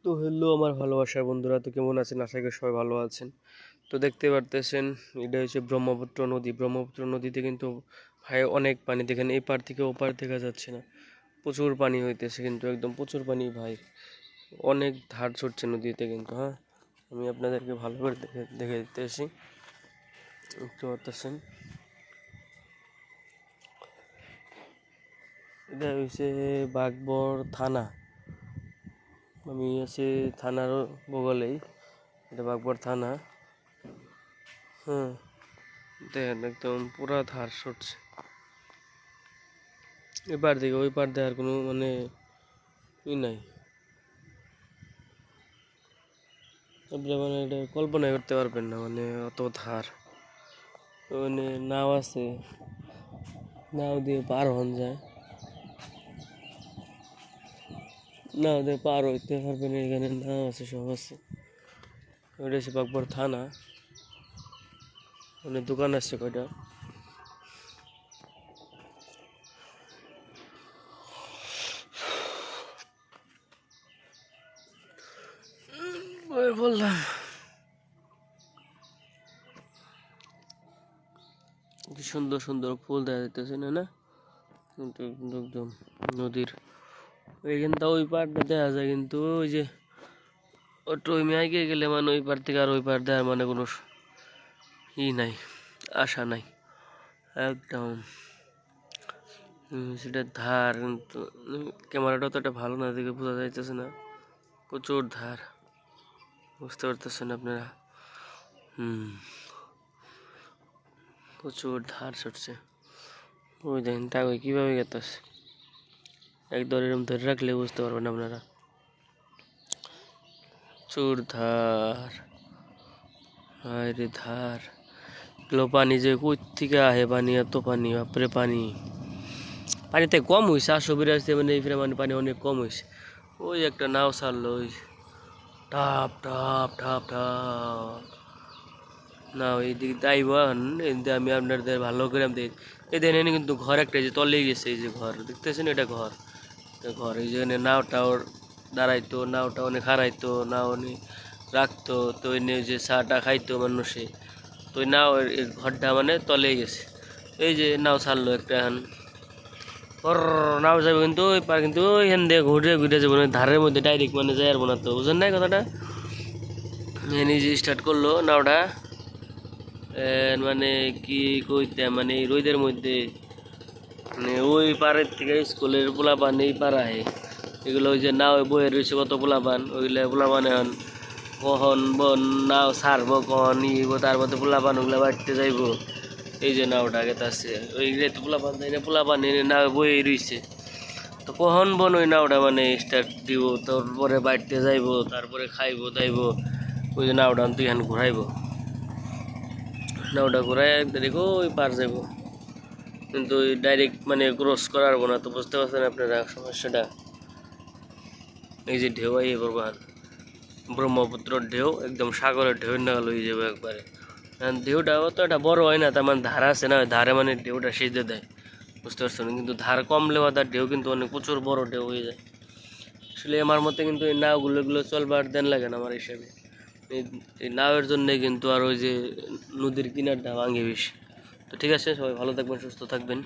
তো হ্যালো আমার ভালোবাসার বন্ধুরা, তো কেমন আছেন? আশা করি সবাই ভালো আছেন। তো দেখতে পারতেছেন, এটা হচ্ছে ব্রহ্মপুত্র নদী। ব্রহ্মপুত্র নদীতে কিন্তু ভাই অনেক পানি, দেখেন এই পার থেকে ওপার দেখা যাচ্ছে না, প্রচুর পানি হইতেছে, কিন্তু একদম প্রচুর পানি ভাই, অনেক ধার ছুটছে নদীতে কিন্তু। হ্যাঁ, আমি আপনাদেরকে ভালো করে দেখে দেখে দিতেছি, দেখতে পারতেছেন। এটা হচ্ছে বাঘবর থানা। আমি আছি থানার বগলেই, এটা বাঘবর থানা। হ্যাঁ, দেখেন একদম পুরা ধার ছুটছে, এপার দিকে ওই পার দেওয়ার কোনো মানে ই নাই। আপনি মানে এটা কল্পনা করতে পারবেন না, মানে অত ধার। মানে নাও আছে, নাও দিয়ে পার হন যায়, নাও দিয়ে পার হইতে পারবেন। এখানে নাও আছে, সব আছে। ওটা হচ্ছে বাগবর থানা, মানে দোকান আছে কয়টা। বললাম কি সুন্দর সুন্দর ফুল দেখা যাইতেছে না, না? কিন্তু একদম নদীর এইখানটা ওই পারটা দেখা যায়, কিন্তু ওই যে একটু ওই মেয়ে গেলে মানে ওই পার থেকে আর ওই পার দেওয়ার মানে কোনো নাই, আশা নাই একদম। সেটা ধার, কিন্তু ক্যামেরাটা তো একটা ভালো না, দেখে বোঝা যাইতেছে না, প্রচুর ধার, বুঝতে পারতেছেন আপনারা? প্রচুর ধার ছুটছে। ওই দেখেন টাকা কিভাবে গেতেছে, একদম এরকম ধরে রাখলে বুঝতে পারবেন আপনারা। প্রচুর ধার, আরে ধার এগুলো পানি যে কই থেকে আহে, পানি এত পানি, বাপরে পানি। পানিতে কম হয়েছে, 882 মানে এই মানে পানি অনেক কম হয়েছে। ওই একটা নাও ছাড়লো, ওই টাপ টাপ টাপ টাপ, না ওই দিক দাইবান। আমি আপনাদের ভালো করে আমি এই দেখেন, কিন্তু ঘর একটা যে তলে গেছে, এই যে ঘর দেখতেছেন, এটা ঘর। ঘর এই যে নাওটাও দাঁড়াইতো, নাওটা অনেক হারাইতো, নাও অনেক রাখতো, তো ওই যে চাটা খাইতো মানুষে, তো ওই নাও ঘরটা মানে তলে গেছে। এই যে নাও ছাড়লো একটা, এখন নাও যাবে, কিন্তু ওই পার কিন্তু ওইখান দিয়ে ঘুরে ঘুরে যাবো, ধারের মধ্যে ডাইরেক্ট মানে যাই আর না, তো বুঝেন নাই কথাটা? নিজে স্টার্ট করলো নাওটা, মানে কি কইতে, মানে এই রোদের মধ্যে মানে ওই পাড়ের থেকে স্কুলের পোলাপান এই পাড়ায়, এগুলো ওই যে নাও বয়ে রয়েছে কত পোলাপান, ওইগুলো পোলাপান এখন কখন বন নাও ছাড়বো, কখন ইব, তার মধ্যে পোলাপান ওগুলো বাড়তে যাইবো। এই যে নাওটা গেতাছে, ওইগুলো তো পোলাপান যাই না, পোলাপান এনে নাও বয়ে রয়েছে, তো কখন বন ওই নাওটা মানে স্টার্ট দিব, তারপরে বাড়তে যাইবো, তারপরে খাইবো দাইবো। ওই যে নাওটা তুই এখন ঘুরাইবো, নাওটা ঘুরাই দেখো ওই পার যাইবো, কিন্তু ডাইরেক্ট মানে ক্রস করার না, তো বুঝতে পারছেন আপনারা সমস্যাটা? এই যে ঢেউ আই পড়বার, ব্রহ্মপুত্রের ঢেউ একদম সাগরের ঢেউয়ের নাগাল হয়ে যাবে একবারে। ঢেউটাও তো একটা বড় হয় না, তার মানে ধার আছে না, ধারে মানে ঢেউটা সেজে দেয়, বুঝতে পারছেন? কিন্তু ধার কমলেও তার ঢেউ কিন্তু অনেক প্রচুর বড় ঢেউ হয়ে যায়। আসলে আমার মতে কিন্তু এই নাওগুলো চলবার দেন লাগে না আমার হিসাবে। এই নাওয়ের জন্যে কিন্তু আর ওই যে নদীর কিনারটা ভাঙে বেশি। তো ঠিক আছে, সবাই ভালো থাকবেন, সুস্থ থাকবেন।